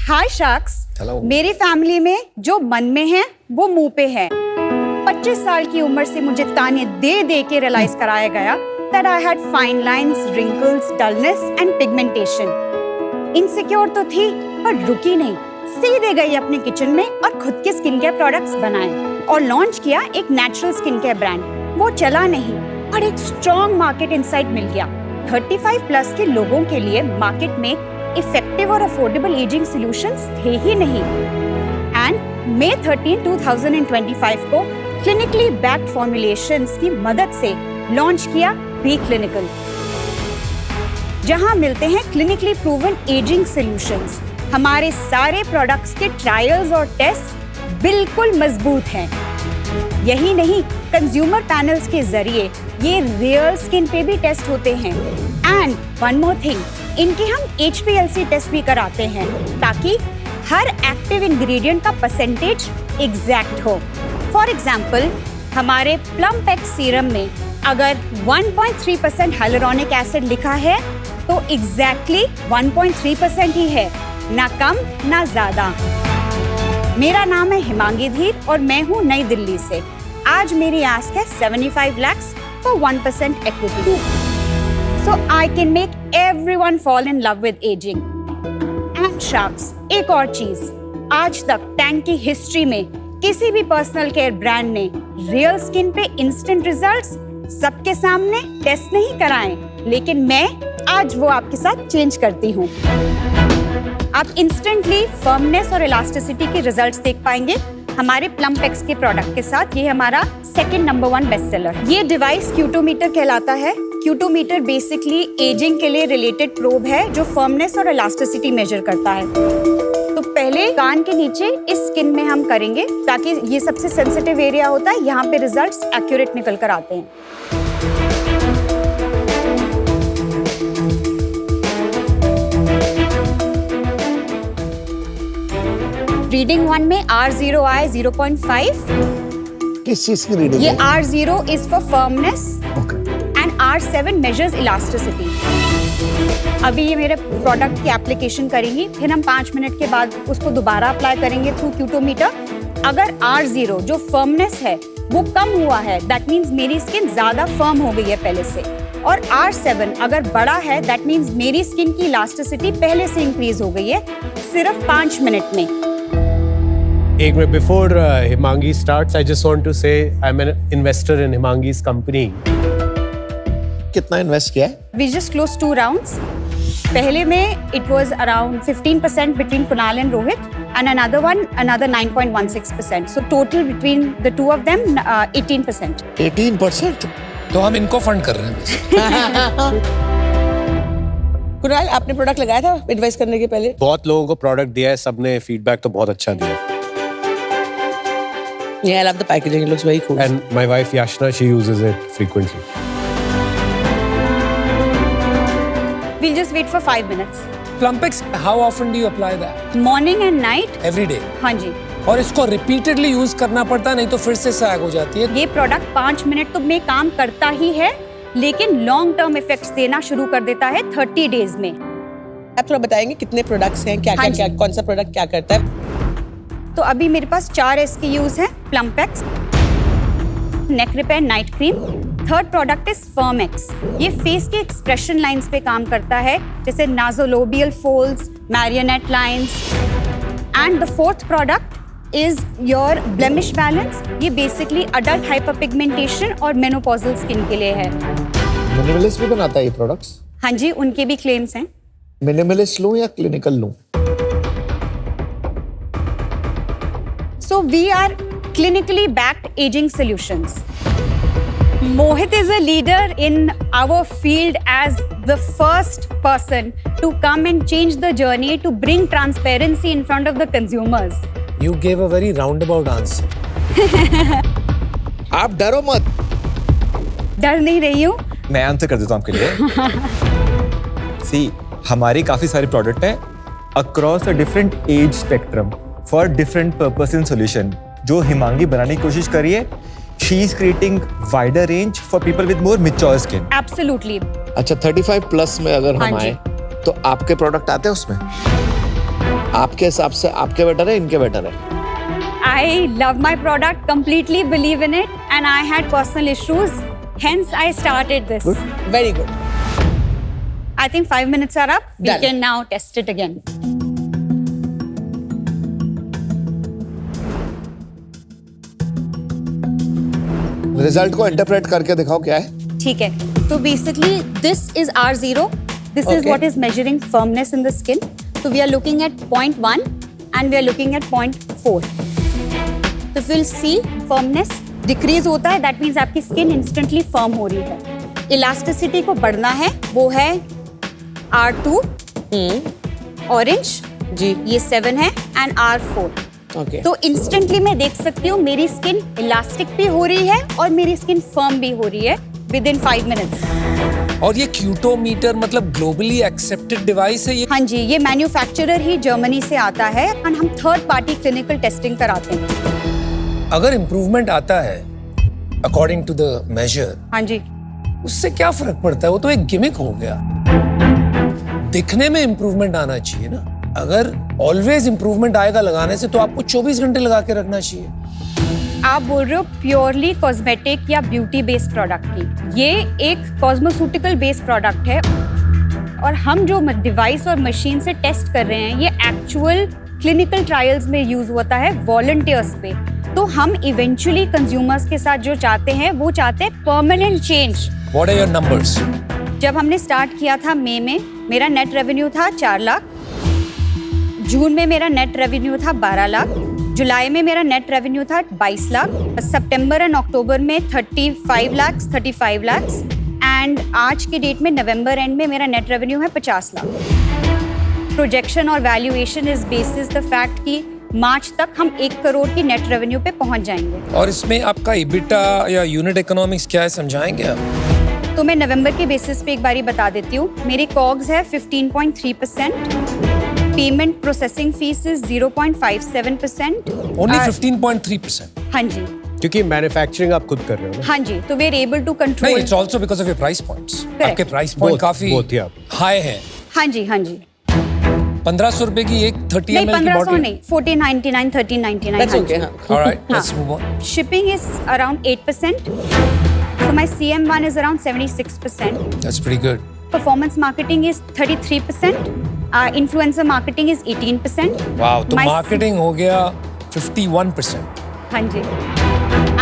हाय sharks, मेरी family में जो मन में है वो मुंह पे है। 25 साल की उम्र से मुझे ताने दे दे के रियलाइज कराया गया that I had fine lines, wrinkles, dullness and pigmentation. Insecure तो थी पर रुकी नहीं, सीधे गई अपने किचन में और खुद के स्किन केयर प्रोडक्ट्स बनाए और लॉन्च किया एक नेचुरल स्किन केयर ब्रांड। वो चला नहीं पर एक स्ट्रॉन्ग मार्केट इनसाइट मिल गया। 35 प्लस के लोगों के लिए मार्केट में इफेक्टिव और अफोर्डेबल एजिंग सॉल्यूशंस थे ही नहीं। एंड मई 13, 2025 को क्लिनिकली बैक्ड फॉर्मुलेशंस की मदद से लॉन्च किया बी क्लिनिकल, जहां मिलते हैं क्लिनिकली प्रूवन एजिंग सॉल्यूशंस। हमारे सारे प्रोडक्ट्स के ट्रायल्स और टेस्ट बिल्कुल मजबूत हैं। यही नहीं, कंज्यूमर पैनल्स के जरिए ये रियल स्किन पे भी टेस्ट होते हैं। एंड वन मोर थिंग, इनके हम HPLC टेस्ट भी कराते हैं ताकि हर एक्टिव इंग्रेडिएंट का परसेंटेज एग्जैक्ट हो। फॉर एग्जाम्पल, हमारे प्लम्पेक्स सीरम में अगर 1.3% हाइलुरोनिक एसिड लिखा है तो एग्जैक्टली 1.3% ही है, ना कम ना ज्यादा। मेरा नाम है हिमांगी धीर और मैं हूँ नई दिल्ली से। आज मेरी आस्क है 75 lakhs for 1% equity. So I can make everyone fall in love with aging. And sharks, एक और चीज, आज तक टैंक की हिस्ट्री में किसी भी पर्सनल केयर ब्रांड ने रियल स्किन पे इंस्टेंट रिजल्ट्स सबके सामने टेस्ट नहीं कराए, लेकिन मैं आज वो आपके साथ चेंज करती हूँ। आप इंस्टेंटली फर्मनेस और इलास्टिसिटी के रिजल्ट्स देख पाएंगे हमारे प्लम्पेक्स के प्रोडक्ट के साथ। ये हमारा सेकंड नंबर 1 बेस्ट सेलर। ये डिवाइस क्यूटोमीटर कहलाता है। क्यूटोमीटर बेसिकली एजिंग के लिए रिलेटेड प्रोब है जो फर्मनेस और इलास्टिसिटी मेजर करता है। तो पहले कान के नीचे इस स्किन में हम करेंगे ताकि ये सबसे सेंसिटिव एरिया होता है, यहाँ पे रिजल्ट्स एक्यूरेट निकल कर आते हैं। रीडिंग 1 में R0 आए 0.5। किस चीज की रीडिंग? ये R0 is for firmness and R7 measures elasticity। अभी ये मेरे प्रोडक्ट की एप्लीकेशन करेंगी, फिर हम 5 मिनट के बाद उसको दोबारा अप्लाई करेंगे थ्रू क्यूटोमीटर। अगर R0 जो फर्मनेस है वो कम हुआ है, दैट मीन्स मेरी स्किन ज्यादा फर्म हो गई है पहले से, और R7 अगर बड़ा है दैट मीन्स मेरी स्किन की इलास्टिसिटी पहले से इंक्रीज हो गई है, सिर्फ 5 मिनट में। एक minute before Himangi starts, I just want to say I'm an investor in Himangi's company. कितना इन्वेस्ट किया है? We just closed 2 rounds. पहले में it was around 15% between Kunal and Rohit, and another 9.16%. So total between the two of them 18%. 18%? तो हम इनको fund कर रहे हैं। कुणाल, आपने प्रोडक्ट लगाया था एडवाइस करने के पहले? बहुत लोगों को प्रोडक्ट दिया है, सबने फीडबैक तो बहुत अच्छा दिया है। Yeah, I love the packaging. It looks very cool. And my wife Yashna, she uses it frequently. We'll just wait for 5 minutes. Plumpex, how often do you apply that? Morning and night. Every day. हाँ जी। और इसको repeatedly use करना पड़ता है, नहीं तो फिर से सैग हो जाती है। ये प्रोडक्ट 5 मिनट तो में काम करता ही है, लेकिन लॉन्ग टर्म इफेक्ट्स देना शुरू कर देता है 30 डेज में। आप थोड़ा बताएंगे कितने प्रोडक्ट्स हैं, क्या कौन सा प्रोडक्ट क्या करता है? तो अभी मेरे पास 4 SKUs हैं। Plumpex, neck repair night cream. Third product is Firmex. ये फेस के एक्सप्रेशन लाइंस पे काम करता है, जैसे nasolabial folds, marionette lines. And the fourth product is your blemish balance. ये बेसिकली अडल्ट हाइपरपिगमेंटेशन और मेनोपॉजल स्किन के लिए है। मिनिमलिस्ट भी बनाता है ये प्रोडक्ट्स? हाँ जी, उनके भी क्लेम्स हैं। मिनिमलिस्ट लूं या क्लिनिकल लूं? So we are clinically backed aging solutions. Mohit is a leader in our field as the first person to come and change the journey to bring transparency in front of the consumers. You gave a very roundabout answer. आप डरो मत। डर नहीं रही हूँ। मैं answer कर देता हूँ आपके लिए। सी, हमारी काफी सारी प्रोडक्ट है across a different age spectrum for different purpose in solution. जो हिमांगी बनाने की कोशिश करी है, she is creating wider range for people with more mature skin. Absolutely. अच्छा, 35 प्लस में अगर हाँ हम आए तो आपके प्रोडक्ट आते हैं उसमें? आपके हिसाब से आपके बेटर है, इनके बेटर है? I love my product, completely believe in it, and I had personal issues. Hence, I started this. Very good. I think 5 minutes are up. We Done. can now test it again. Result को interpret करके दिखाओ क्या है। ठीक है. So basically, this is R0. This is Okay. what is measuring firmness in the skin. So we are looking at 0.1 and we are looking at 0.4. So we'll see firmness decrease होता है. That means आपकी skin instantly firm हो रही है. Elasticity को बढ़ना है. वो है R2. Orange. जी. ये 7 है and R4. Okay. तो इंस्टेंटली मैं देख सकती हूँ मेरी स्किन इलास्टिक भी हो रही है और मेरी स्किन फर्म भी हो रही है विद इन 5 मिनट्स। और ये क्यूटोमीटर मतलब ग्लोबली एक्सेप्टेड डिवाइस है ये? हाँ जी, ये मैन्युफैक्चरर ही जर्मनी से आता है और हम थर्ड पार्टी क्लिनिकल टेस्टिंग कराते हैं। अगर इम्प्रूवमेंट आता है अकॉर्डिंग टू द मेजर, हाँ जी, उससे क्या फर्क पड़ता है? वो तो एक गिमिक हो गया। दिखने में इम्प्रूवमेंट आना चाहिए ना। अगर ऑलवेज इम्प्रूवमेंट आएगा लगाने से तो आपको 24 घंटे लगा के रखना चाहिए। आप बोल रहे हो प्योरली कॉस्मेटिक या ब्यूटी बेस्ड प्रोडक्ट की। ये एक कॉस्मोस्यूटिकल बेस्ड प्रोडक्ट है और हम जो डिवाइस और मशीन से टेस्ट कर रहे हैं ये एक्चुअल क्लिनिकल ट्रायल्स में यूज होता है वॉलंटियर्स पे। तो हम इवेंचुअली कंज्यूमर्स के साथ जो चाहते हैं वो चाहते हैं permanent change. What are your numbers? जब हमने स्टार्ट किया था मई में, मेरा नेट रेवेन्यू था 4 लाख। जून में मेरा नेट रेवेन्यू था 12 लाख। जुलाई में मेरा नेट रेवेन्यू था 22 लाख। सितंबर एंड अक्टूबर में 35 लाख एंड आज की डेट में नवंबर एंड में मेरा नेट रेवेन्यू है 50 लाख। प्रोजेक्शन और valuation is basis the fact कि मार्च तक हम 1 करोड़ की नेट रेवेन्यू पे पहुंच जाएंगे। और इसमें आपका इबिटा या यूनिट इकोनॉमिक्स क्या है, समझाएंगे आप? तो मैं नवंबर के बेसिस पे एक बारी बता देती हूँ। मेरी कॉग्स है 15.3%। Payment processing fees is 0.57%। Only 15.3%? हाँ जी, क्योंकि मैन्युफैक्चरिंग आप खुद कर रहे हो ना। हाँ जी, तो वी आर एबल टू नहीं, control. It's also because of your price points. आपके प्राइस पॉइंट Both- काफी both ही आप। हाई है। हाँ जी, हाँ जी। 1500 रुपए की एक 30 नहीं, ml की 1500 बॉटल? नहीं, 1499, 1399। That's okay. हाँ. Alright, let's move on. Shipping is around 8%. So my CM1 is around 76%. That's pretty good. Performance marketing is 33%. Influencer marketing is 18%. Wow, तो My- मार्केटिंग हो गया 51%. हाँ जी।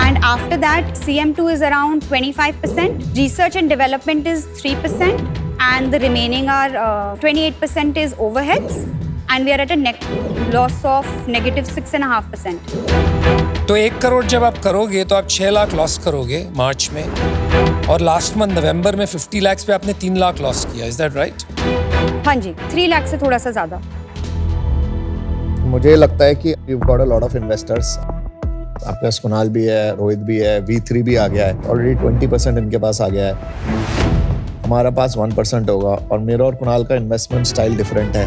And after that, CM2 is around 25%. Research and development is 3%. And the remaining are 28% is overheads. And we are at a net loss of negative 6.5%. तो 1 करोड़ जब आप करोगे तो आप 6 लाख लॉस करोगे मार्च में, और लास्ट मंथ नवंबर में 50 लाख पे आपने 3 लाख लॉस किया। Is that right? हाँ जी, 3 लाख से थोड़ा सा ज्यादा। मुझे लगता है कि you've got a lot of investors. आपके पास कुणाल भी है, रोहित भी है, V3 भी आ गया है, ऑलरेडी 20% इनके पास आ गया है। हमारा पास 1% होगा और मेरा और कुणाल का इन्वेस्टमेंट स्टाइल डिफरेंट है।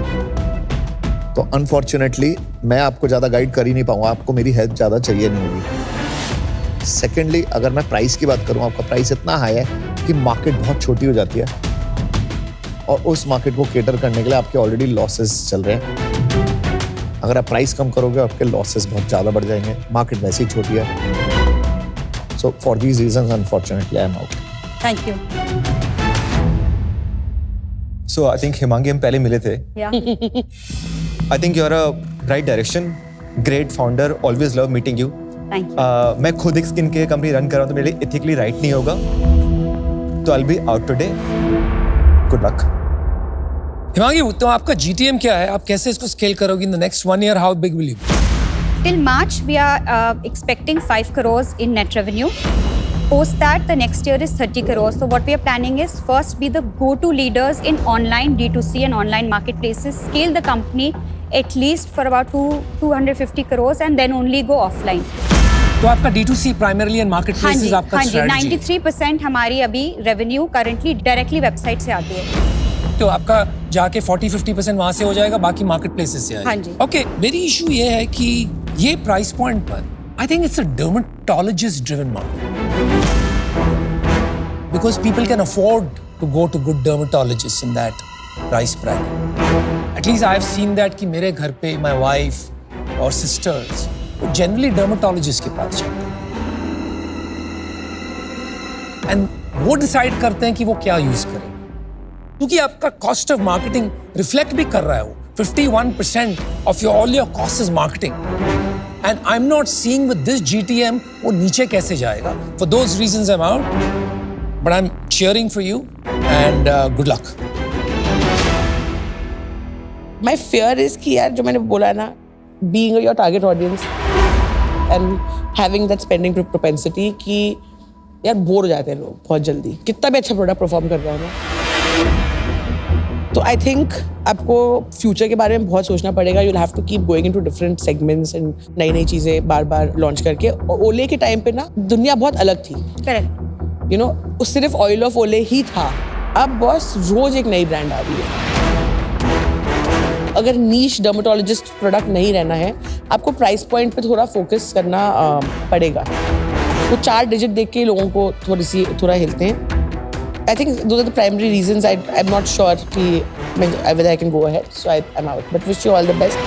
तो अनफॉर्चुनेटली मैं आपको ज़्यादा गाइड कर ही नहीं पाऊंगा, आपको मेरी हेल्प ज़्यादा चाहिए नहीं होगी। सेकेंडली, अगर मैं प्राइस की बात करूँ, आपका प्राइस इतना हाई है कि मार्केट बहुत छोटी हो जाती है और उस मार्केट को केटर करने के लिए आपके ऑलरेडी लॉसेस चल रहे हैं। अगर आप प्राइस कम करोगे आपके लॉसेस बहुत ज़्यादा बढ़ जाएंगे, मार्केट वैसे ही छोटी है। So for these reasons unfortunately I am out. Thank you. So I think Himangi हम पहले मिले थे। या I think you're a right direction. Great founder. Always love meeting you. Thank you. मैं खुद एक स्किन केयर कंपनी रन कर रहा हूँ तो मेरे लिए इथिकली राइट नहीं होगा। तो I'll be out today. Good luck. Himangi, तो आपका GTM क्या है? आप कैसे इसको स्केल करोगे in the next 1 year? How big will you be? Till March, we are expecting 5 crores in net revenue. Post that, the next year is 30 crores. So what we are planning is first be the go-to leaders in online D2C and online marketplaces, scale the company at least for about 250 crores and then only go offline. तो आपका D2C primarily and हाँ marketplaces जी, आपका हाँ जी, strategy है। 93% हमारी अभी revenue currently directly website से आती है। तो आपका जाके 40-50% वहां से हो जाएगा, बाकी मार्केटप्लेसेस से आएगा। हाँ जी। ओके, मेरी इशू ये है कि ये प्राइस पॉइंट पर I think it's a dermatologist driven market, because people can afford to go to good dermatologist in that price bracket. At least I have seen that कि मेरे घर पे माय वाइफ और सिस्टर्स वो जनरली डर्मेटोलॉजिस्ट के पास जाते हैं एंड वो डिसाइड करते हैं कि वो क्या यूज करें, क्योंकि आपका कॉस्ट ऑफ मार्केटिंग रिफ्लेक्ट भी कर रहा है वो 51% of your all your cost is marketing and I am not seeing with this GTM वो नीचे कैसे जाएगा. For those reasons I am out, but I am cheering for you and good luck. My fear is कि यार जो मैंने बोला ना, being your target audience and having that spending propensity कि यार बोर हो जाते हैं लोग बहुत जल्दी, कितना भी अच्छा प्रोडक्ट परफॉर्म कर रहा हो ना. तो आई थिंक आपको फ्यूचर के बारे में बहुत सोचना पड़ेगा. You will have to keep going into different segments and नई नई चीज़ें बार बार लॉन्च करके. और ओले के टाइम पे ना दुनिया बहुत अलग थी. करेक्ट. यू नो सिर्फ ऑयल ऑफ ओले ही था. अब बॉस रोज एक नई ब्रांड आ रही है. अगर नीश डर्मेटोलॉजिस्ट प्रोडक्ट नहीं रहना है, आपको प्राइस पॉइंट पे थोड़ा फोकस करना पड़ेगा. वो 4 डिजिट देख के लोगों को थोड़ा हिलते हैं. I think those are the primary reasons. I'm not sure whether I can go ahead, so I'm out. But wish you all the best.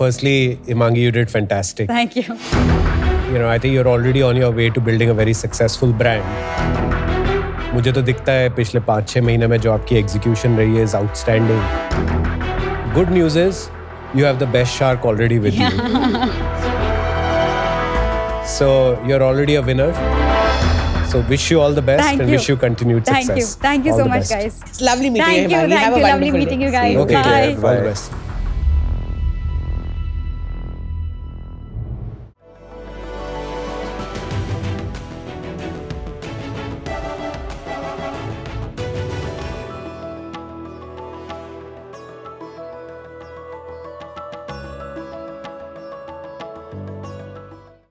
Firstly, Himangi, you did fantastic. Thank you. You know, I think you're already on your way to building a very successful brand. मुझे तो दिखता है पिछले 5-6 महीने में जो आपकी execution रही है is outstanding. Good news is you have the best shark already with you. So you're already a winner. So wish you all the best and wish you continued success. Thank you All so the much, best. guys. It's lovely meeting you. Thank you. Himangi. Have a Lovely wonderful meeting day. you guys. Okay, Bye. all the best.